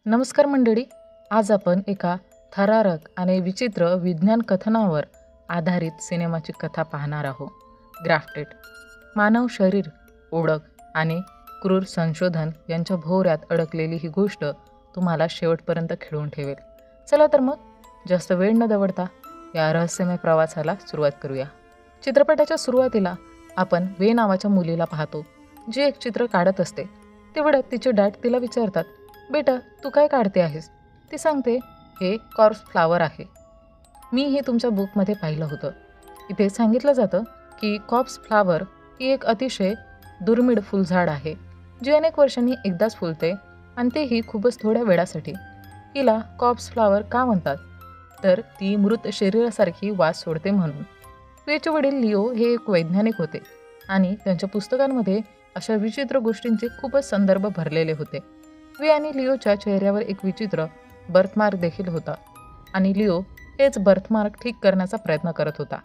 नमस्कार मंडळी. आज आपण एका थरारक आणि विचित्र विज्ञान कथनावर आधारित सिनेमाची कथा पाहणार आहोत. ग्राफ्टेड. मानव शरीर, ओळख आणि क्रूर संशोधन यांच्या भोवऱ्यात अडकलेली ही गोष्ट तुम्हाला शेवटपर्यंत खिळून ठेवेल. चला तर मग जास्त वेळ न दवडता या रहस्यमय प्रवासाला सुरुवात करूया. चित्रपटाच्या सुरुवातीला आपण वे नावाच्या मुलीला पाहतो, जी एक चित्र काढत असते. तेवढ्यात तिचे डॅड तिला विचारतात, बेटा तू काय काढते आहेस? ती सांगते, हे कॉर्प्स फ्लावर आहे. मी हे तुमच्या बुकमध्ये पाहिलं होतं. इथे सांगितलं जातं की कॉर्प्स फ्लावर ही एक अतिशय दुर्मिळ फुलझाड आहे, जी अनेक वर्षांनी एकदाच फुलते आणि तेही खूपच थोड्या वेळासाठी. हिला कॉर्प्स फ्लावर का म्हणतात? तर ती मृत शरीरासारखी वास सोडते म्हणून. वेचे वडील लिओ हे एक वैज्ञानिक होते आणि त्यांच्या पुस्तकांमध्ये अशा विचित्र गोष्टींचे खूपच संदर्भ भरलेले होते. वे आणि लिओच्या चेहऱ्यावर एक विचित्र बर्थमार्क देखील होता आणि लिओ हेच बर्थमार्क ठीक करण्याचा प्रयत्न करत होता.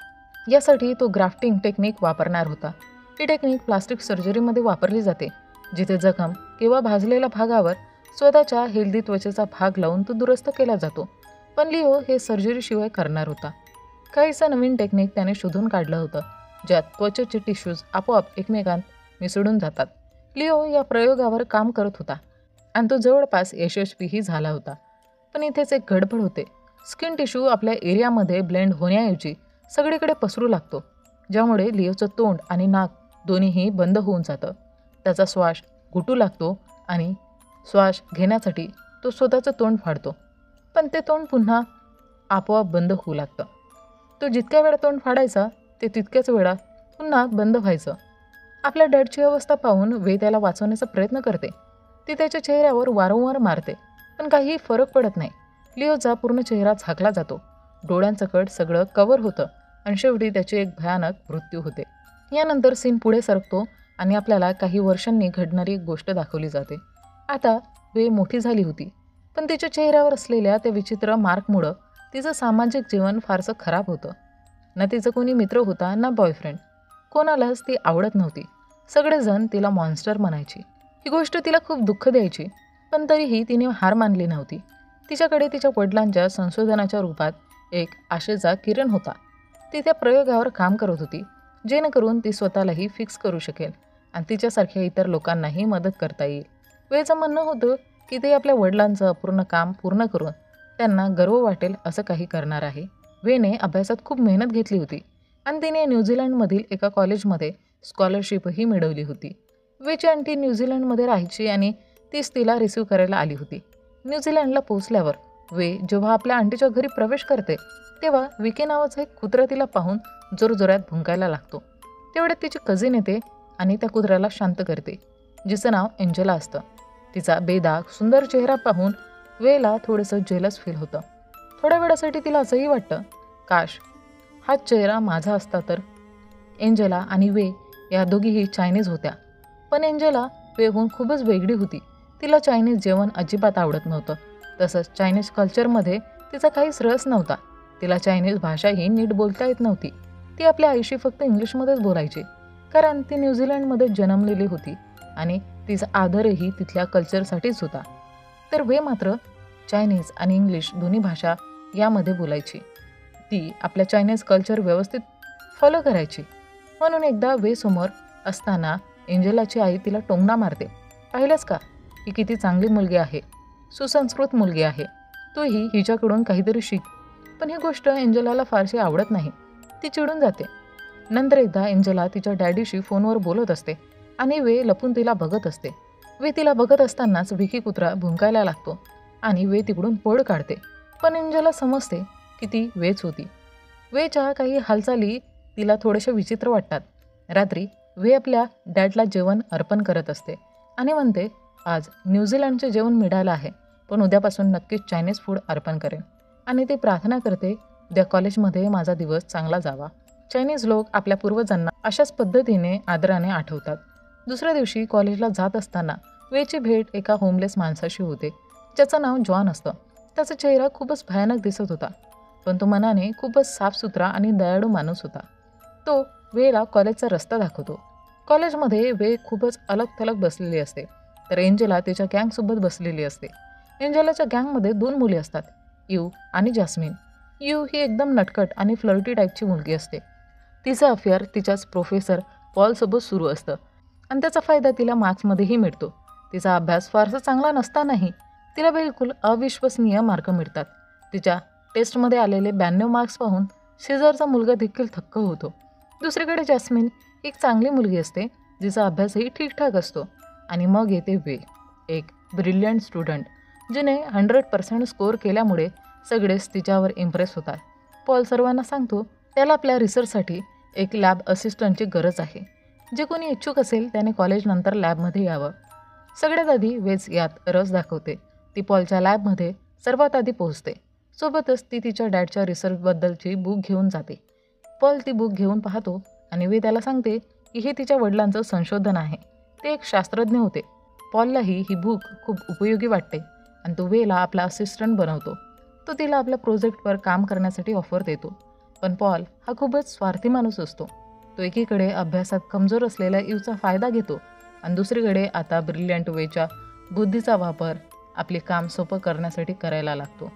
यासाठी तो ग्राफ्टिंग टेक्निक वापरणार होता. ही टेक्निक प्लास्टिक सर्जरीमध्ये वापरली जाते, जिथे जखम किंवा भाजलेल्या भागावर स्वतःच्या हेल्दी त्वचेचा भाग लावून तो दुरुस्त केला जातो. पण लिओ हे सर्जरीशिवाय करणार होता. काहीसं नवीन टेक्निक त्याने शोधून काढलं होतं, ज्यात त्वचेचे टिश्यूज आपोआप एकमेकांत मिसळून जातात. लिओ या प्रयोगावर काम करत होता आणि तो जवळपास यशस्वीही झाला होता. पण इथेच एक गडबड होते. स्किन टिश्यू आपल्या एरियामध्ये ब्लेंड होण्याऐवजी सगळीकडे पसरू लागतो, ज्यामुळे लिओचं तोंड आणि नाक दोन्हीही बंद होऊन जातं. त्याचा श्वास घुटू लागतो आणि श्वास घेण्यासाठी तो स्वतःचं तोंड फाडतो, पण ते तोंड पुन्हा आपोआप बंद होऊ लागतं. तो जितक्या वेळा तोंड फाडायचा ते तितक्याच वेळा पुन्हा बंद व्हायचं. आपल्या डॅडची अवस्था पाहून वे त्याला वाचवण्याचा प्रयत्न करते. ती त्याच्या चेहऱ्यावर वारंवार मारते, पण काही फरक पडत नाही. लिओचा पूर्ण चेहरा झाकला जातो, डोळ्यांसकट सगळं कव्हर होतं आणि शेवटी त्याची एक भयानक मृत्यू होते. यानंतर सीन पुढे सरकतो आणि आपल्याला काही वर्षांनी घडणारी एक गोष्ट दाखवली जाते. आता वे मोठी झाली होती, पण तिच्या चेहऱ्यावर असलेल्या त्या विचित्र मार्कमुळं तिचं सामाजिक जीवन फारसं खराब होतं. ना तिचं कोणी मित्र होता, ना बॉयफ्रेंड. कोणालाच ती आवडत नव्हती. सगळेजण तिला मॉन्स्टर म्हणायची. ही गोष्ट तिला खूप दुःख द्यायची, पण तरीही तिने हार मानली नव्हती. तिच्याकडे तिच्या वडिलांच्या संशोधनाच्या रूपात एक आशेचा किरण होता. ती त्या प्रयोगावर काम करत होती, जेणेकरून ती स्वतःलाही फिक्स करू शकेल आणि तिच्यासारख्या इतर लोकांनाही मदत करता येईल. वेळचं म्हणणं होतं की ते आपल्या वडिलांचं अपूर्ण काम पूर्ण करून त्यांना गर्व वाटेल असं काही करणार आहे. वेने अभ्यासात खूप मेहनत घेतली होती आणि तिने न्यूझीलंडमधील एका कॉलेजमध्ये स्कॉलरशिपही मिळवली होती. वेची आंटी न्यूझीलंडमध्ये राहायची आणि तीच तिला रिसीव्ह करायला आली होती. न्यूझीलंडला पोहोचल्यावर वे जेव्हा आपल्या आंटीच्या घरी प्रवेश करते, तेव्हा विके नावाचा एक कुत्रा तिला पाहून जोरजोरात भुंकायला लागतो. तेवढ्यात तिची कझिन येते आणि त्या कुत्र्याला शांत करते, जिचं नाव एंजेला असतं. तिचा बेदाग सुंदर चेहरा पाहून वेला थोडंसं जेलस फील होतं. थोड्या वेळासाठी तिला असंही वाटतं, काश हाच चेहरा माझा असता तर. एंजेला आणि वे या दोघीही चायनीज होत्या, पण एंजेला वेहून खूपच वेगळी होती. तिला चायनीज जेवण अजिबात आवडत नव्हतं. तसंच चायनीज कल्चरमध्ये तिचा काहीच रस नव्हता. तिला चायनीज भाषाही नीट बोलता येत नव्हती. ती आपल्या आईशी फक्त इंग्लिशमध्येच बोलायची, कारण ती न्यूझीलंडमध्ये जन्मलेली होती आणि तिचा आदरही तिथल्या कल्चरसाठीच होता. तर वे मात्र चायनीज आणि इंग्लिश दोन्ही भाषा यामध्ये बोलायची. ती आपल्या चायनीज कल्चर व्यवस्थित फॉलो करायची. म्हणून एकदा वे समोर असताना एंजेलाची आई तिला टोमणा मारते, पाहिलंस का, ही किती चांगली मुलगी आहे, सुसंस्कृत मुलगी आहे, तूही हिच्याकडून काहीतरी शिक. पण ही गोष्ट एंजेलाला फारशी आवडत नाही. ती चिडून जाते. नंतर एकदा एंजेला तिच्या डॅडीशी फोनवर बोलत असते आणि वे लपून तिला बघत असते. वे तिला बघत असतानाच विकी कुत्रा भुंकायला लागतो आणि वे तिकडून पळ काढते. पण एंजेला समजते की ती वेच होती. वेच्या काही हालचाली तिला थोड्याशा विचित्र वाटतात. रात्री वे आपल्या डॅडला जेवण अर्पण करत असते आणि म्हणते, आज न्यूझीलंडचे जेवण मिळालं आहे, पण उद्यापासून नक्कीच चायनीज फूड अर्पण करेन. आणि ती प्रार्थना करते, उद्या कॉलेजमध्ये माझा दिवस चांगला जावा. चायनीज लोक आपल्या पूर्वजांना अशाच पद्धतीने आदराने आठवतात. दुसऱ्या दिवशी कॉलेजला जात असताना वेची भेट एका होमलेस माणसाशी होते, ज्याचं नाव जॉन असतं. त्याचा चेहरा खूपच भयानक दिसत होता, पण तो मनाने खूपच साफसुथरा आणि दयाळू माणूस होता. तो वेला कॉलेजचा रस्ता दाखवतो. कॉलेजमध्ये वे खूपच अलग थलग बसलेली असते, तर एंजेला तिच्या गँगसोबत बसलेली असते. एंजेलाच्या गँगमध्ये 2 मुली असतात, यू आणि जॅस्मिन. यू ही एकदम नटखट आणि फ्लर्टी टाईपची मुलगी असते. तिचं अफेअर तिच्याच प्रोफेसर पॉलसोबत सुरू असतं आणि त्याचा फायदा तिला मार्क्समध्येही मिळतो. तिचा अभ्यास फारसा चांगला नसतानाही तिला बिलकुल अविश्वसनीय मार्क मिळतात. तिच्या टेस्टमध्ये आलेले 92 मार्क्स पाहून शेजारचा मुलगा देखील थक्क होतो. दुसरीकडे जॅस्मिन एक चांगली मुलगी असते, जिचा अभ्यासही ठीकठाक असतो. आणि मग येते वे, एक ब्रिलियंट स्टुडंट, जिने 100% स्कोअर केल्यामुळे सगळेच तिच्यावर इम्प्रेस होतात. पॉल सर्वांना सांगतो त्याला आपल्या रिसर्चसाठी एक लॅब असिस्टंटची गरज आहे. जे कोणी इच्छुक असेल त्याने कॉलेजनंतर लॅबमध्ये यावं. सगळ्यात आधी वेच यात रस दाखवते. ती पॉलच्या लॅबमध्ये सर्वात आधी पोहोचते. सोबतच ती तिच्या डॅडच्या रिसर्चबद्दलची बुक घेऊन जाते. पॉल ती बुक घेऊन पाहतो आणि वे त्याला सांगते की हे तिच्या वडिलांचं संशोधन आहे. ते एक शास्त्रज्ञ होते. पॉललाही ही बुक खूप उपयोगी वाटते आणि तो वेला आपला असिस्टंट बनवतो. तो तिला आपल्या प्रोजेक्टवर काम करण्यासाठी ऑफर देतो. पण पॉल हा खूपच स्वार्थी माणूस असतो. तो एकीकडे अभ्यासात कमजोर असलेल्या यूचा फायदा घेतो आणि दुसरीकडे आता ब्रिलियंट वेच्या बुद्धीचा वापर आपले काम सोपं करण्यासाठी करायला लागतो.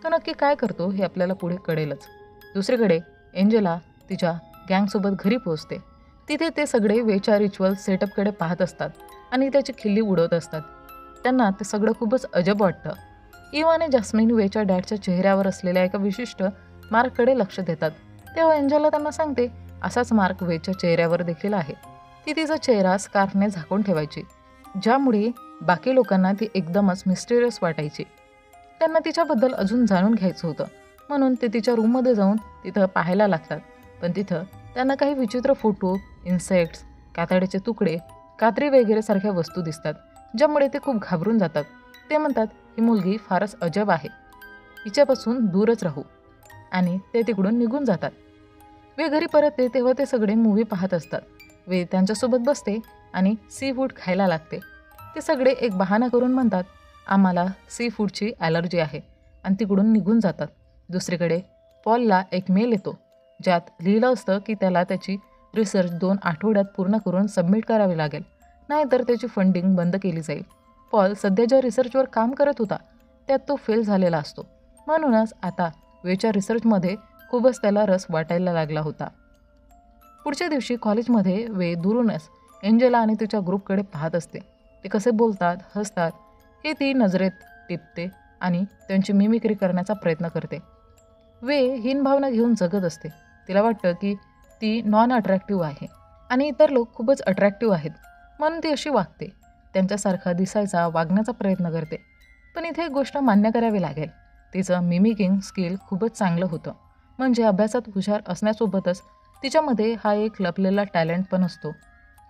तो नक्की काय करतो हे आपल्याला पुढे कळेलच. दुसरीकडे एंजेला तिच्या गँगसोबत घरी पोहोचते. तिथे ते सगळे वेच्या रिच्युअल सेटअपकडे पाहत असतात आणि त्याची खिल्ली उडवत असतात. त्यांना ते सगळं खूपच अजब वाटतं. यू आणि जॅस्मिन वेच्या डॅडच्या चेहऱ्यावर असलेल्या एका विशिष्ट मार्ककडे लक्ष देतात. तेव्हा एंजेला त्यांना सांगते असाच मार्क वेच्या चेहऱ्यावर देखील आहे. ती तिचा चेहरा स्कार्फने झाकून ठेवायची, ज्यामुळे बाकी लोकांना ती एकदमच मिस्टेरियस वाटायची. त्यांना तिच्याबद्दल अजून जाणून घ्यायचं होतं, म्हणून ते तिच्या रूममध्ये जाऊन तिथं पाहायला लागतात. पण तिथं त्यांना काही विचित्र फोटो, इन्सेक्ट्स, कातड्याचे तुकडे, कात्री वगैरे सारख्या वस्तू दिसतात, ज्यामुळे ते खूप घाबरून जातात. ते म्हणतात ही मुलगी फारच अजब आहे, हिच्यापासून दूरच राहू, आणि ते तिकडून निघून जातात. वे घरी परतते तेव्हा ते सगळे मूव्ही पाहत असतात. वे त्यांच्यासोबत बसते आणि सी फूड खायला लागते. ते सगळे एक बहाणा करून म्हणतात आम्हाला सी फूडची ॲलर्जी आहे आणि तिकडून निघून जातात. दुसरीकडे पॉलला एक मेल येतो, ज्यात लिहिलं असतं की त्याला त्याची रिसर्च 2 आठवड्यात पूर्ण करून सबमिट करावी लागेल, नाहीतर त्याची फंडिंग बंद केली जाईल. पॉल सध्या ज्या रिसर्चवर काम करत होता त्यात तो फेल झालेला असतो. म्हणूनच आता वेच्या रिसर्चमध्ये खूपच त्याला रस वाटायला लागला होता. पुढच्या दिवशी कॉलेजमध्ये वे दुरूनच एंजेला आणि तिच्या ग्रुपकडे पाहत असते. ते कसे बोलतात, हसतात हे ती नजरेत टिपते आणि त्यांची मिमिक्री करण्याचा प्रयत्न करते. वे हीन भावना घेऊन जगत असते. तिला वाटतं की ती नॉन अट्रॅक्टिव्ह आहे आणि इतर लोक खूपच अट्रॅक्टिव्ह आहेत, म्हणून ती अशी वागते, त्यांच्यासारखा दिसायचा, वागण्याचा प्रयत्न करते. पण इथे एक गोष्ट मान्य करावी लागेल, तिचं मिमिकिंग स्किल खूपच चांगलं होतं. म्हणजे अभ्यासात हुशार असण्यासोबतच तिच्यामध्ये हा एक लपलेला टॅलेंट पण असतो.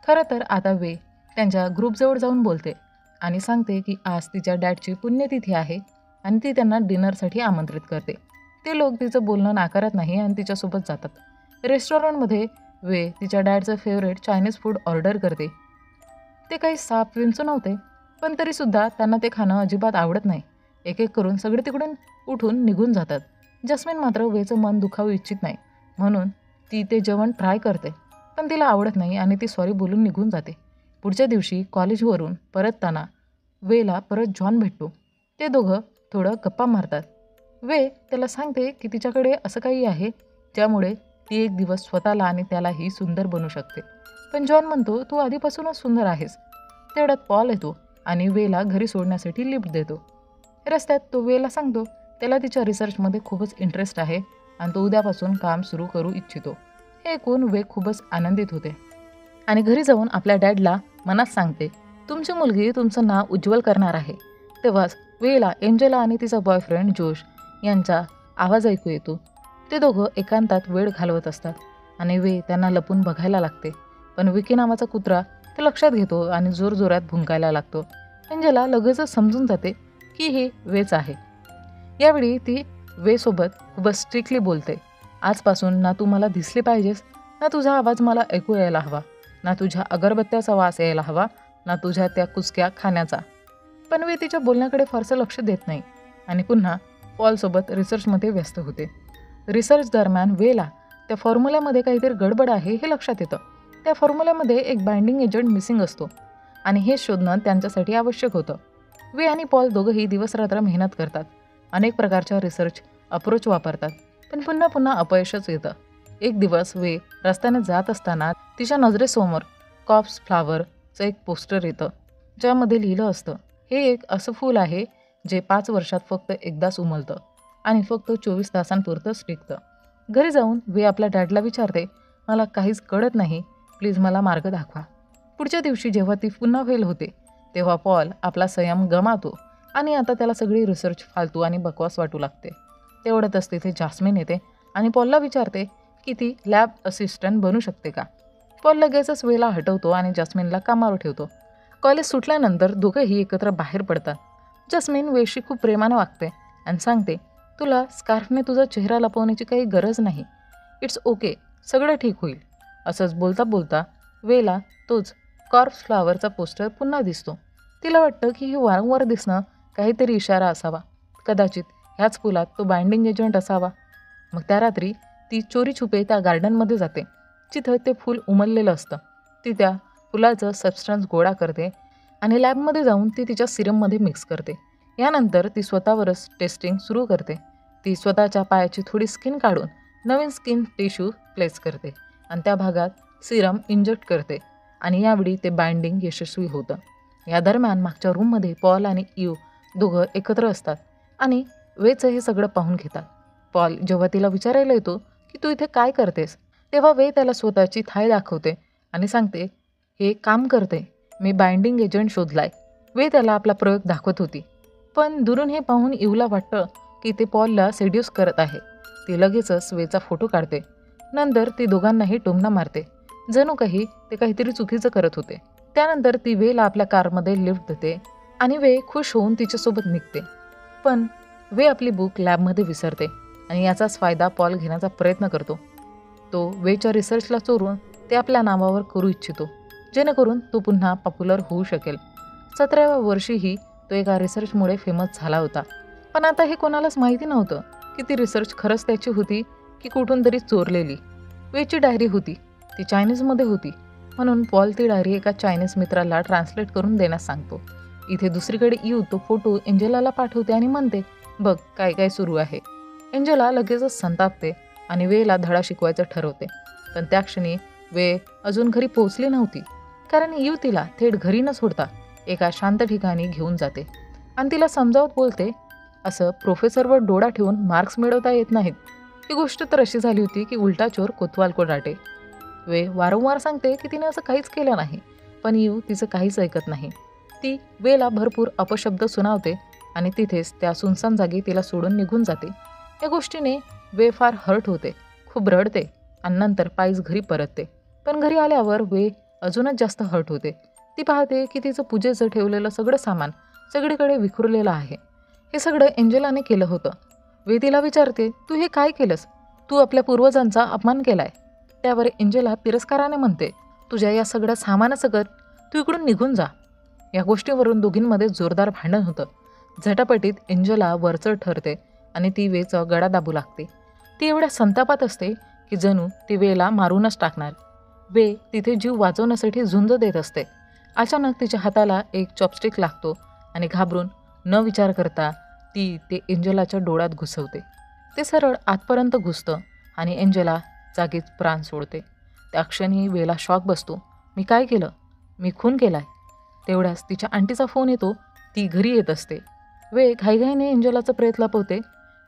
खरं तर आता वे त्यांच्या ग्रुपजवळ जाऊन बोलते आणि सांगते की आज तिच्या डॅडची पुण्यतिथी आहे आणि ती त्यांना डिनरसाठी आमंत्रित करते. ते लोक तिचं बोलणं नाकारत नाही आणि तिच्यासोबत जातात. रेस्टॉरंटमध्ये वे तिच्या डॅडचं फेवरेट चायनीज फूड ऑर्डर करते. ते काही साप विंचू नव्हते, पण तरीसुद्धा त्यांना ते खाणं अजिबात आवडत नाही. एक एक करून सगळे तिकडून उठून निघून जातात. जस्मिन मात्र वेचं मन दुखावू इच्छित नाही, म्हणून ती ते जेवण ट्राय करते, पण तिला आवडत नाही आणि ती सॉरी बोलून निघून जाते. पुढच्या दिवशी कॉलेजवरून परतताना वेला परत जॉन भेटतो. ते दोघं थोडं गप्पा मारतात. वे त्याला सांगते की तिच्याकडे असं काही आहे ज्यामुळे ती एक दिवस स्वतःला आणि त्यालाही सुंदर बनवू शकते. पण जॉन म्हणतो तू आधीपासूनच सुंदर आहेस. तेवढ्यात पॉल येतो आणि वेला घरी सोडण्यासाठी लिफ्ट देतो. रस्त्यात तो वेला सांगतो त्याला तिच्या रिसर्चमध्ये खूपच इंटरेस्ट आहे आणि तो उद्यापासून काम सुरू करू इच्छितो. हे ऐकून वे खूपच आनंदित होते आणि घरी जाऊन आपल्या डॅडला मनात सांगते तुमची मुलगी तुमचं नाव उज्ज्वल करणार आहे. तेव्हाच वेला एंजेला आणि तिचा बॉयफ्रेंड जोश यांचा आवाज ऐकू येतो. ते दोघं एकांतात वेळ घालवत असतात आणि वे त्यांना लपून बघायला लागते. पण विकी नावाचा कुत्रा ते लक्षात घेतो आणि जोरजोरात भुंकायला लागतो. एंजेला लगेचच समजून जाते की ही वेच आहे. यावेळी ती वेसोबत खूपच स्ट्रिक्टली बोलते, आजपासून ना तू मला दिसली पाहिजेस, ना तुझा आवाज मला ऐकू यायला हवा, ना तुझ्या अगरबत्त्याचा वास यायला हवा, ना तुझ्या त्या कुचक्या खाण्याचा. पण वे तिच्या बोलण्याकडे फारसं लक्ष देत नाही आणि पुन्हा पॉलसोबत रिसर्चमध्ये व्यस्त होते. रिसर्च दरम्यान वेला त्या फॉर्म्युल्यामध्ये काहीतरी गडबड आहे हे लक्षात येतं. त्या फॉर्म्युल्यामध्ये एक बाइंडिंग एजंट मिसिंग असतो आणि हे शोधणं त्यांच्यासाठी आवश्यक होतं. वे आणि पॉल दोघंही दिवसरात्र मेहनत करतात, अनेक प्रकारच्या रिसर्च अप्रोच वापरतात, पण पुन्हा पुन्हा अपयशच येतं. एक दिवस वे रस्त्याने जात असताना तिच्या नजरेसमोर कॉप्स फ्लावरचं एक पोस्टर येतं, ज्यामध्ये लिहिलं असतं, हे एक असं फूल आहे जे 5 वर्षात फक्त एकदाच उमलतं आणि फक्त 24 तासांपुरतंच टिकतं. घरी जाऊन वे आपल्या डॅडला विचारते, मला काहीच कळत नाही, प्लीज मला मार्ग दाखवा. पुढच्या दिवशी जेव्हा ती पुन्हा फेल होते तेव्हा पॉल आपला संयम गमावतो आणि आता त्याला सगळी रिसर्च फालतू आणि बकवास वाटू लागते. तेवढ्यातच तिथे जास्मिन येते आणि पॉलला विचारते की ती लॅब असिस्टंट बनू शकते का. पॉल लगेचच वेला हटवतो आणि जास्मिनला कामावर ठेवतो. कॉलेज सुटल्यानंतर दोघंही एकत्र बाहेर पडतात. जास्मिन वेशी खूप प्रेमाने वागते आणि सांगते, तुला स्कार्फने तुझा चेहरा लपवण्याची काही गरज नाही, इट्स ओके, सगळं ठीक होईल. असंच बोलता बोलता वेला तोच कॉर्प्स फ्लावरचा पोस्टर पुन्हा दिसतो. तिला वाटतं की हे वारंवार दिसणं काहीतरी इशारा असावा, कदाचित ह्याच फुलात तो बाइंडिंग एजंट असावा. मग त्या रात्री ती चोरी छुपे त्या गार्डनमध्ये जाते, जिथं ते फूल उमललेलं असतं. ती त्या फुलाचं सबस्टन्स गोळा करते आणि लॅबमध्ये जाऊन ती तिच्या सिरममध्ये मिक्स करते. यानंतर ती स्वतःवरच टेस्टिंग सुरू करते. ती स्वतःच्या पायाची थोडी स्किन काढून नवीन स्किन टिश्यू प्लेस करते आणि त्या भागात सिरम इंजेक्ट करते आणि यावेळी ते बाइंडिंग यशस्वी होतं. या दरम्यान मागच्या रूममध्ये पॉल आणि इव दोघं एकत्र असतात आणि वेचं हे सगळं पाहून घेतात. पॉल जेव्हा तिला विचारायला येतो की तू इथे काय करतेस, तेव्हा वे त्याला स्वतःची थाय दाखवते आणि सांगते, हे काम करते, मी बाइंडिंग एजंट शोधलाय. वे त्याला आपला प्रयोग दाखवत होती, पण दुरून हे पाहून इवला वाटतं की ते पॉलला सेड्यूस करत आहे. ती लगेचच वेचा फोटो काढते. नंतर ती दोघांनाही टोमणा मारते, जणू काही ते काहीतरी चुकीचं करत होते. त्यानंतर ती वेला आपल्या कारमध्ये लिफ्ट देते आणि वे खुश होऊन तिच्यासोबत निघते. पण वे आपली बुक लॅबमध्ये विसरते आणि याचाच फायदा पॉल घेण्याचा प्रयत्न करतो. तो वेच्या रिसर्चला चोरून ते आपल्या नावावर करू इच्छितो, जेणेकरून तो पुन्हा पॉप्युलर होऊ शकेल. 17व्या वर्षीही तो एका रिसर्चमुळे फेमस झाला होता, पण आता हे कोणालाच माहिती नव्हतं की ती रिसर्च खरंच त्याची होती की कुठून तरी चोरलेली. वेची डायरी होती, ती चायनीजमध्ये होती, म्हणून पॉल ती डायरी एका चायनीज मित्राला ट्रान्सलेट करून देण्यास सांगतो. इथे दुसरीकडे इव तो फोटो एंजेलाला पाठवते आणि म्हणते, बघ काय काय सुरू आहे. एंजेला लगेचच संतापते आणि वेला धडा शिकवायचं ठरवते. पण त्या क्षणी वे अजून घरी पोहोचली नव्हती, कारण इव तिला थेट घरी न सोडता एका शांत ठिकाणी घेऊन जाते आणि तिला समजावत बोलते, असं प्रोफेसरवर डोळा ठेवून मार्क्स मिळवता येत नाहीत. ही गोष्ट तर अशी झाली होती की उलटा चोर कोतवाल को डाटे. वे वारंवार सांगते की तिने असं काहीच केलं नाही, पण इव तिचं काहीच ऐकत नाही. ती वेला भरपूर अपशब्द सुनावते आणि तिथेच त्या सुनसान जागी तिला सोडून निघून जाते. या गोष्टीने वे फार हर्ट होते, खूप रडते आणि नंतर पायीच घरी परतते. पण घरी आल्यावर वे अजूनच जास्त हर्ट होते. ती पाहते की तिचं पूजेचं ठेवलेलं सगळं सामान सगळीकडे विखुरलेलं आहे. हे सगळं एंजेलाने केलं होतं. वे तिला विचारते, तू हे काय केलंस, तू आपल्या पूर्वजांचा अपमान केलाय. त्यावर एंजेला तिरस्काराने म्हणते, तुझ्या या सगळ्या सामानासकट तू इकडून निघून जा. या गोष्टीवरून दोघींमध्ये जोरदार भांडण होतं. झटापटीत एंजेला वरचढ ठरते आणि ती वेचा गळा दाबू लागते. ती एवढ्या संतापात असते की जणू ती वेला मारूनच टाकणार. वे तिथे जीव वाचवण्यासाठी झुंज देत असते. अचानक तिच्या हाताला एक चॉपस्टिक लागतो आणि घाबरून न विचार करता ती ते एंजेलाच्या डोळ्यात घुसवते. ते सरळ आतपर्यंत घुसतं आणि एंजेला जागीच प्राण सोडते. त्या क्षणी वेला शॉक बसतो. मी काय केलं, मी खून केलाय. तेवढ्याच तिच्या आंटीचा फोन येतो. ती घरी येत असते. वे घाईघाईने एंजेलाचा प्रेत लपवते,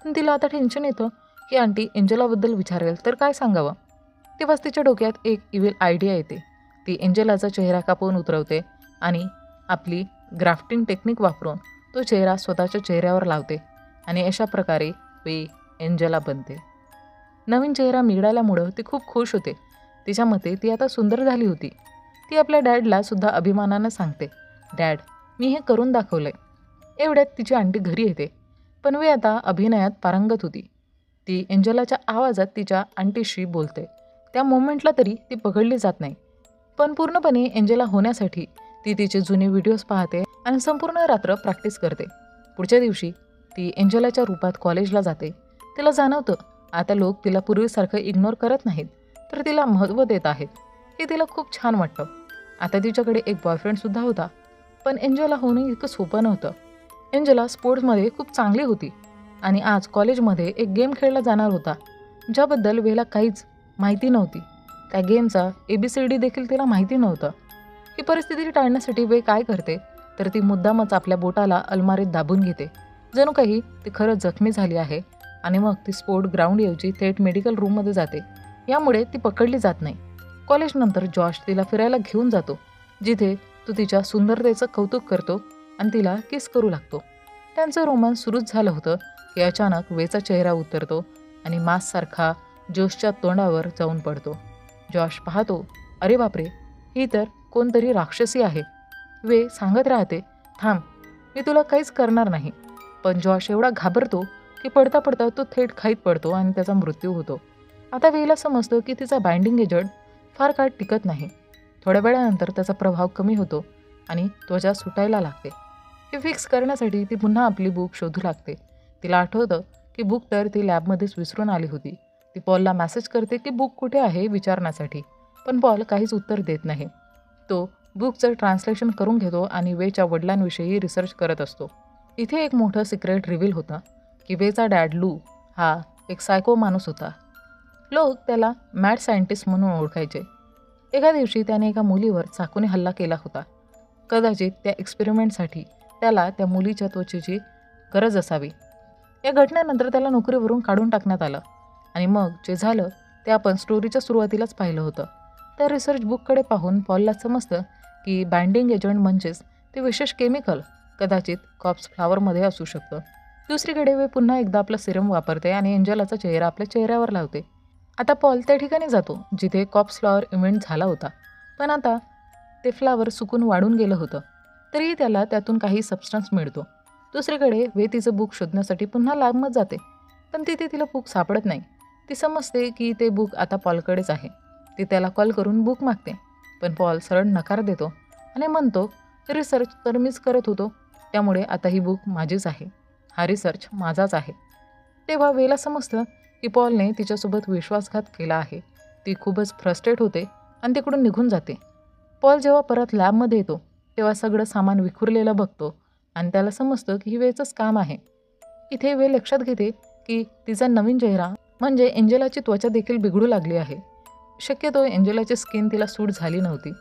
पण तिला आता टेन्शन येतं की आंटी एंजेलाबद्दल विचारेल तर काय सांगावं. तेव्हाच तिच्या डोक्यात एक इव्हिल आयडिया येते. ती एंजेलाचा चेहरा कापून उतरवते आणि आपली ग्राफ्टिंग टेक्निक वापरून तो चेहरा स्वतःच्या चेहऱ्यावर लावते आणि अशा प्रकारे वे एंजेला बनते. नवीन चेहरा मिळाल्यामुळं ती खूप खुश होते. तिच्या मते ती आता सुंदर झाली होती. ती आपल्या डॅडला सुद्धा अभिमानानं सांगते, डॅड, मी हे करून दाखवलंय. एवढ्यात तिची आंटी घरी येते. पण वे आता अभिनयात पारंगत होती. ती एंजेलाच्या आवाजात तिच्या आंटीशी बोलते. त्या मोमेंटला तरी ती पकडली जात नाही, पण पूर्णपणे एंजेला होण्यासाठी ती तिचे जुने व्हिडिओज पाहते आणि संपूर्ण रात्र प्रॅक्टिस करते. पुढच्या दिवशी ती एंजेलाच्या रूपात कॉलेजला जाते. तिला जाणवतं आता लोक तिला पूर्वीसारखं इग्नोर करत नाहीत, तर तिला महत्त्व देत आहेत. हे तिला खूप छान वाटतं. आता तिच्याकडे एक बॉयफ्रेंडसुद्धा होता, पण एंजेला होणं इतकं सोपं नव्हतं. एंजेला स्पोर्ट्समध्ये खूप चांगली होती आणि आज कॉलेजमध्ये एक गेम खेळला जाणार होता ज्याबद्दल वेला काहीच माहिती नव्हती. त्या गेमचा ABCD देखील तिला माहिती नव्हतं. ही परिस्थिती टाळण्यासाठी वे काय करते तर ती मुद्दामच आपल्या बोटाला अलमारीत दाबून घेते, जणू काही ती खरंच जखमी झाली आहे. आणि मग ती स्पोर्ट ग्राउंडऐवजी थेट मेडिकल रूममध्ये जाते. यामुळे ती पकडली जात नाही. कॉलेजनंतर जॉश तिला फिरायला घेऊन जातो, जिथे तो तिच्या सुंदरतेचं कौतुक करतो आणि तिला किस करू लागतो. त्यांचं रोमांस सुरूच झालं होतं की अचानक वेचा चेहरा उतरतो आणि मांससारखा जोशच्या तोंडावर जाऊन पडतो. जॉश पाहतो, अरे बापरे, ही तर कोणतरी राक्षसी आहे. वे सांगत राहते, थांब, मी तुला काहीच करणार नाही. पण जॉश एवढा घाबरतो की पडता पडता तो थेट खाईत पडतो आणि त्याचा मृत्यू होतो. आता वेला समजतं की तिचा बाइंडिंग एजंट फार काळ टिकत नाही. थोड्या वेळानंतर त्याचा प्रभाव कमी होतो आणि त्वचा सुटायला लागते. हे फिक्स करण्यासाठी ती पुन्हा आपली बुक शोधू लागते. तिला आठवतं की बुक तर ती लॅबमध्येच विसरून आली होती. ती पॉलला मेसेज करते की बुक कुठे आहे विचारण्यासाठी, पण पॉल काहीच उत्तर देत नाही. तो बुकचं ट्रान्सलेशन करून घेतो आणि वेच्या वडिलांविषयी रिसर्च करत असतो. इथे एक मोठं सिक्रेट रिव्हील होतं की वेचा डॅड लू हा एक सायको माणूस होता. लोक त्याला मॅड सायंटिस्ट म्हणून ओळखायचे. एका दिवशी त्याने एका मुलीवर चाकूने हल्ला केला होता. कदाचित त्या एक्सपेरिमेंटसाठी त्याला त्या मुलीच्या त्वचेची गरज असावी. या घटनेनंतर त्याला नोकरीवरून काढून टाकण्यात आलं आणि मग जे झालं ते आपण स्टोरीच्या सुरुवातीलाच पाहिलं होतं. त्या रिसर्च बुककडे पाहून पॉलला समजतं की बाइंडिंग एजंट म्हणजेच ते विशेष केमिकल कदाचित कॉप्स फ्लावरमध्ये असू शकतं. दुसरीकडे वे पुन्हा एकदा आपलं सिरम वापरते आणि एंजेलाचा चेहरा आपल्या चेहऱ्यावर लावते. आता पॉल त्या ठिकाणी जातो जिथे कॉप्स फ्लावर इव्हेंट झाला होता, पण आता ते फ्लावर सुकून वाढून गेलं होतं. तरीही त्याला त्यातून काही सबस्टन्स मिळतो. दुसरीकडे वे तिचं बुक शोधण्यासाठी पुन्हा लॅबमध्ये जाते, पण तिथे तिला बुक सापडत नाही. ती समजते की ते बुक आता पॉलकडेच आहे. ती त्याला कॉल करून बुक मागते, पण पॉल सरळ नकार देतो आणि म्हणतो, रिसर्च तर मीच करत होतो, त्यामुळे आता ही बुक माझीच आहे. हा रिसर्च माझाच आहे. तेव्हा वेला समजतं की पॉलने तिच्यासोबत विश्वासघात केला आहे. ती खूपच फ्रस्ट्रेट होते आणि तिकडून निघून जाते. पॉल जेव्हा परत लॅबमध्ये येतो तेव्हा सगळं सामान विखुरलेलं बघतो आणि त्याला समजतं की ही वेचंच काम आहे. इथे वे लक्षात घेते की तिचा नवीन चेहरा म्हणजे एंजेलाची त्वचा देखील बिघडू लागली आहे. शक्यतो एंजेलाची स्किन तिला सूट झाली नव्हती,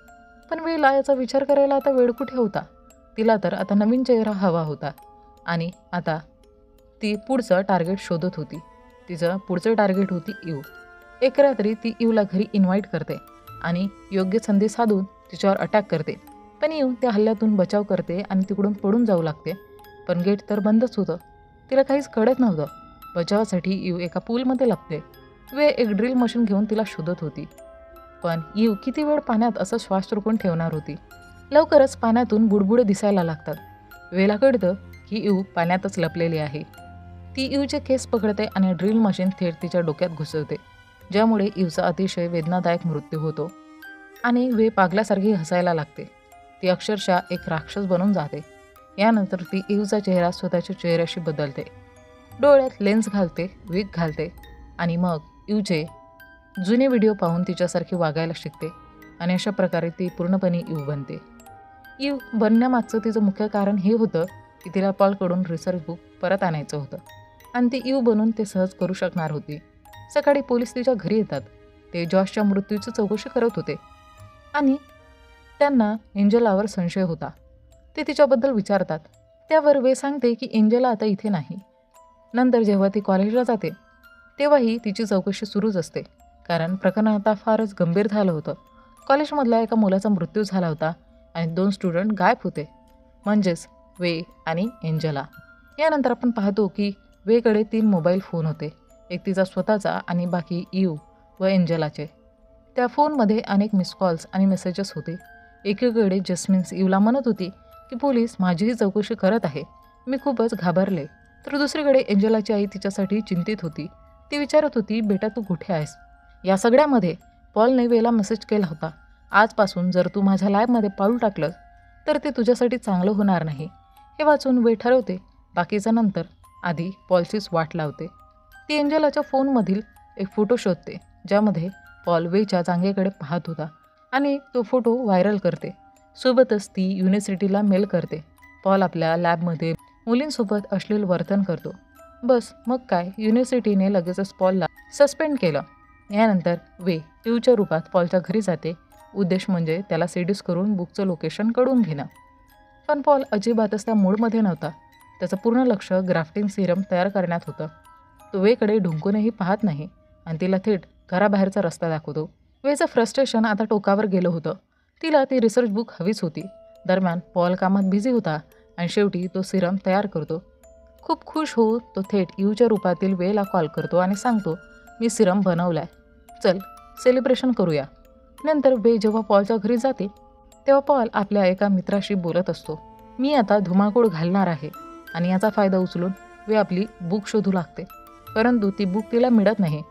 पण वेला याचा विचार करायला आता वेळ कुठे होता. तिला तर आता नवीन चेहरा हवा होता आणि आता ती पुढचं टार्गेट शोधत होती. तिचं पुढचं टार्गेट होती इव. एक रात्री ती इवला घरी इन्व्हाइट करते आणि योग्य संधी साधून तिच्यावर अटॅक करते, पण इव त्या हल्ल्यातून बचाव करते आणि तिकडून पडून जाऊ लागते. पण गेट तर बंदच होतं. तिला काहीच कळत नव्हतं. बचावासाठी इव एका पूलमध्ये लपते. वे एक ड्रिल मशीन घेऊन तिला शोधत होती, पण इव किती वेळ पाण्यात असं श्वास रोखून ठेवणार होती. लवकरच पाण्यातून बुडबुडे दिसायला लागतात. वेला कळतं की इव पाण्यातच लपलेली आहे. ती इवचे केस पकडते आणि ड्रिल मशीन थेट तिच्या डोक्यात घुसवते, ज्यामुळे इवचा अतिशय वेदनादायक मृत्यू होतो आणि वे पागल्यासारखी हसायला लागते. ती अक्षरशः एक राक्षस बनून जाते. यानंतर ती इवचा चेहरा स्वतःच्या चेहऱ्याशी बदलते. डोळ्यात लेन्स घालते, विग घालते आणि मग इवचे जुने व्हिडिओ पाहून तिच्यासारखी वागायला शिकते आणि अशा प्रकारे ती पूर्णपणे इव बनते. इव बनण्यामागचं तिचं मुख्य कारण हे होतं की तिला पॉलकडून रिसर्च बुक परत आणायचं होतं आणि ती इव बनून ते सहज करू शकणार होती. सकाळी पोलीस तिच्या घरी येतात. ते जॉशच्या मृत्यूची चौकशी करत होते आणि त्यांना एंजेलावर संशय होता. ते तिच्याबद्दल विचारतात. त्यावर वे सांगते की एंजेला आता इथे नाही. नंतर जेव्हा ती कॉलेजला जाते तेव्हाही तिची चौकशी सुरूच असते, कारण प्रकरण आता फारच गंभीर झालं होतं. कॉलेजमधल्या एका मुलाचा मृत्यू झाला होता आणि 2 स्टुडंट गायब होते, म्हणजेच वे आणि एंजेला. यानंतर आपण पाहतो की वेकडे 3 मोबाईल फोन होते, एक तिचा स्वतःचा आणि बाकी इव व एंजेलाचे. त्या फोनमध्ये अनेक मिस कॉल्स आणि मेसेजेस होते. एकीकडे जस्मिन्स इवला म्हणत होती की पोलीस माझीही चौकशी करत आहे, मी खूपच घाबरले. तर दुसरीकडे एंजेलाची आई तिच्यासाठी चिंतित होती. ती विचारत होती, बेटा तू कुठे आहेस. या सगळ्यामध्ये पॉलने वेला मेसेज केला होता, आजपासून जर तू माझ्या लॅबमध्ये पाऊल टाकलं तर ते तुझ्यासाठी चांगलं होणार नाही. हे वाचून वे ठरवते बाकीचं नंतर, आधी पॉलचीच वाट लावते. ती एंजेलाच्या फोनमधील एक फोटो शोधते ज्यामध्ये पॉल वेच्या जांघेकडे पाहत होता आणि तो फोटो व्हायरल करते. सोबतच ती युनिव्हर्सिटीला मेल करते. पॉल आपल्या लॅबमध्ये मुलींसोबत अश्लील वर्तन करतो. बस मग काय, युनिव्हर्सिटीने लगेचच पॉलला सस्पेंड केलं. यानंतर वे यूच्या रूपात पॉलच्या घरी जाते. उद्देश म्हणजे त्याला सेड्यूस करून बुकचं लोकेशन कळून घेणं. पण पॉल अजिबातच त्या मूडमध्ये नव्हता. त्याचं पूर्ण लक्ष ग्राफ्टिंग सिरम तयार करण्यात होतं. तो वेकडे ढुंकूनही पाहत नाही आणि तिला थेट घराबाहेरचा रस्ता दाखवतो. वेचं फ्रस्ट्रेशन आता टोकावर गेलं होतं. तिला ती रिसर्च बुक हवीच होती. दरम्यान पॉल कामात बिझी होता आणि शेवटी तो सिरम तयार करतो. खूप खुश होऊन तो थेट यूच्या रूपातील वेला कॉल करतो आणि सांगतो, मी सिरम बनवलाय, चल सेलिब्रेशन करूया. नंतर वे जेव्हा पॉलच्या घरी जाते तेव्हा पॉल आपल्या एका मित्राशी बोलत असतो. मी आता धुमाकूळ घालणार आहे आणि याचा फायदा उचलून वे आपली बुक शोधू लागते. परंतु ती बुक तिला मिळत नाही.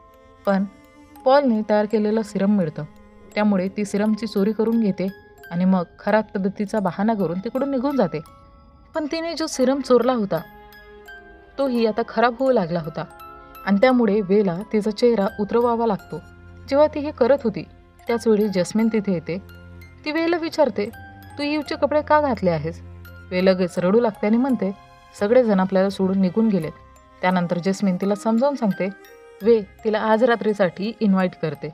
पण पॉलने तयार केलेलं सिरम मिळतं. त्यामुळे ती सिरमची चोरी करून घेते आणि मग खराब तब्येतीचा बहाणा करून तिकडून निघून जाते. पण तिने जो सिरम चोरला होता तोही आता खराब होऊ लागला होता आणि त्यामुळे वेला तिचा चेहरा उतरवावा लागतो. जेव्हा ती हे करत होती त्याचवेळी जस्मिन तिथे येते. ती वेला विचारते, तू यूचे कपडे का घातले आहेस? वे लगेच रडू लागते आणि म्हणते, सगळेजण आपल्याला सोडून निघून गेलेत. त्यानंतर जस्मिन तिला समजावून सांगते. वे तिला आज रात्रीसाठी इन्व्हाइट करते.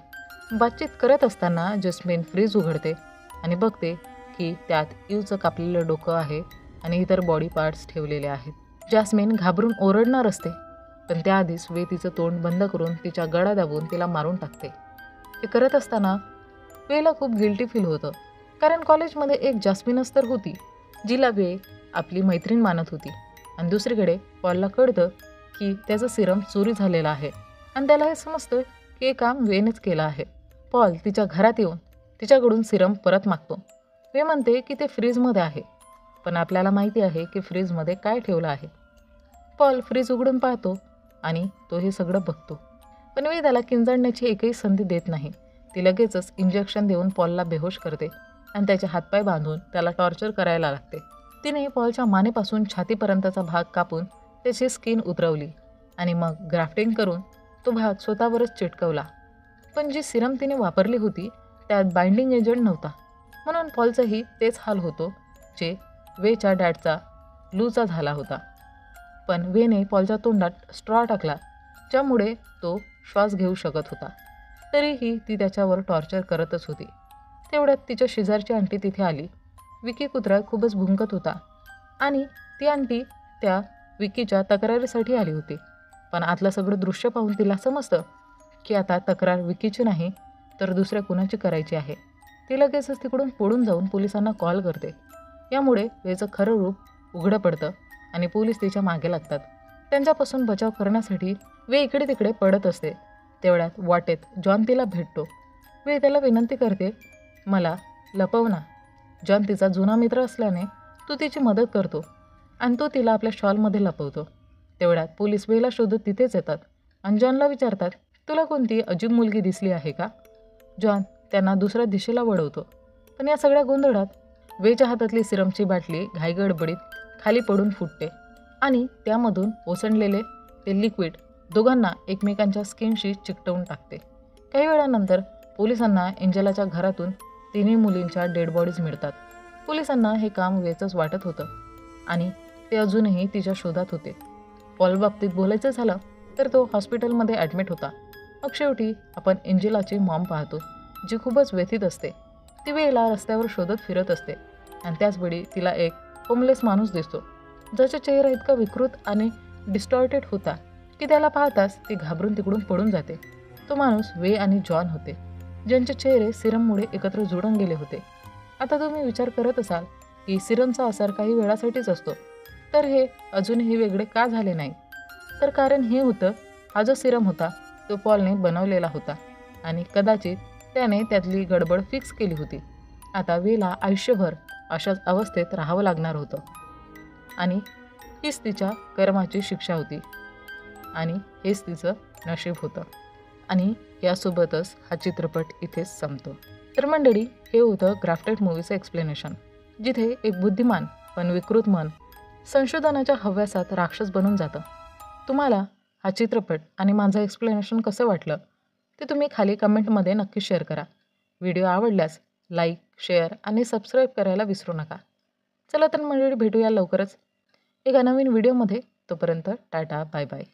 बातचीत करत असताना जस्मिन फ्रीज उघडते आणि बघते की त्यात यूचं कापलेलं डोकं आहे आणि इतर बॉडी पार्ट्स ठेवलेले आहेत. जस्मिन घाबरून ओरडणार असते, पण त्याआधीच वे तिचं तोंड बंद करून तिच्या गळा दाबून तिला मारून टाकते. हे करत असताना वेला खूप गिल्टी फील होतं, कारण कॉलेजमध्ये एक जस्मिनच तर होती जिला वे आपली मैत्रीण मानत होती. आणि दुसरीकडे पॉलला कळतं की त्याचं सिरम चोरी झालेलं आहे आणि त्याला हे समजतं की हे काम वेनेच केलं आहे. पॉल तिच्या घरात येऊन तिच्याकडून सिरम परत मागतो. वे म्हणते की ते फ्रीजमध्ये आहे, पण आपल्याला माहिती आहे की फ्रीजमध्ये काय ठेवलं आहे. पॉल फ्रीज उघडून पाहतो आणि तो हे सगळं बघतो, पण वे त्याला किंजळण्याची एकही संधी देत नाही. ती लगेचच इंजेक्शन देऊन पॉलला बेहोश करते आणि त्याचे हातपाय बांधून त्याला टॉर्चर करायला लागते. तिने पॉलच्या मानेपासून छातीपर्यंतचा भाग कापून त्याची स्किन उतरवली आणि मग ग्राफ्टिंग करून तो भाग स्वतःवरच चिटकवला. पण जी सिरम तिने वापरली होती त्यात बाइंडिंग एजंट नव्हता, म्हणून पॉलचाही तेच हाल होतो जे वेच्या डॅडचा लूचा झाला होता. पण वेने पॉलच्या तोंडात स्ट्रॉ टाकला, ज्यामुळे तो श्वास घेऊ शकत होता. तरीही ती त्याच्यावर टॉर्चर करतच होती. तेवढ्यात तिच्या शेजारची आंटी तिथे आली. विकी कुत्रा खूपच भुंकत होता आणि ती आंटी त्या विकीच्या तक्रारीसाठी आली होती. पण आतलं सगळं दृश्य पाहून तिला समजतं की आता तक्रार विकीची नाही तर दुसऱ्या कुणाची करायची आहे. ती लगेचच तिकडून पळून जाऊन पोलिसांना कॉल करते. यामुळे वेचं खरं रूप उघडं पडतं आणि पोलीस तिच्या मागे लागतात. त्यांच्यापासून बचाव करण्यासाठी वे इकडे तिकडे पडत असते. तेवढ्यात वाटेत जॉन तिला भेटतो. वे त्याला विनंती करते, मला लपव ना. जॉन तिचा जुना मित्र असल्याने तो तिची मदत करतो आणि तो तिला आपल्या शॉलमध्ये लपवतो. तेवढ्यात पोलीस वेला शोधत तिथेच येतात आणि जॉनला विचारतात, तुला कोणती अजीब मुलगी दिसली आहे का? जॉन त्यांना दुसऱ्या दिशेला वळवतो. पण या सगळ्या गोंधळात वेच्या हातातली सिरमची बाटली घाईगडबडीत खाली पडून फुटते आणि त्यामधून ओसंडलेले ते लिक्विड दोघांना एकमेकांच्या स्किनशी चिकटवून टाकते. काही वेळानंतर पोलिसांना एंजेलाच्या घरातून तिन्ही मुलींच्या डेड बॉडीज मिळतात. पोलिसांना हे काम वेचच वाटत होतं आणि ते अजूनही तिच्या शोधात होते. पॉल बाबतीत बोलायचं झालं तर तो हॉस्पिटलमध्ये ॲडमिट होता. मग शेवटी आपण एंजेलाची मॉम पाहतो, जी खूपच व्यथित असते. ती वेळेला रस्त्यावर शोधत फिरत असते आणि त्याचवेळी तिला एक होमलेस माणूस दिसतो, ज्याचा चेहरा इतका विकृत आणि डिस्टॉर्टेड होता की त्याला पाहताच ती घाबरून तिकडून पळून जाते. तो माणूस वे आणि जॉन होते, ज्यांचे चेहरे सिरममुळे एकत्र जोडून गेले होते. आता तुम्ही विचार करत असाल की सिरमचा असर काही वेळासाठीच असतो, तर हे अजूनही वेगळे का झाले नाही? तर कारण हे होतं, हा जो सिरम होता तो पॉलने बनवलेला होता आणि कदाचित त्याने त्यातली गडबड फिक्स केली होती. आता वेला आयुष्यभर अशाच अवस्थेत राहावं लागणार होतं आणि हीच तिच्या कर्माची शिक्षा होती आणि हेच तिचं नशीब होतं. आणि यासोबतच हा चित्रपट इथेच संपतो. तर मंडळी, हे होतं ग्राफ्टेड मूवीचं एक्सप्लेनेशन, जिथे एक बुद्धिमान पण विकृत मन संशोधनाच्या हव्यासात राक्षस बनून जातं. तुम्हाला हा चित्रपट आणि माझं एक्सप्लेनेशन कसं वाटलं ते तुम्ही खाली कमेंटमध्ये नक्की शेअर करा. व्हिडिओ आवडल्यास लाईक, शेअर आणि सबस्क्राईब करायला विसरू नका. चला तर मंडळी, भेटूया लवकरच एका नवीन व्हिडिओमध्ये. तोपर्यंत टाटा बाय बाय.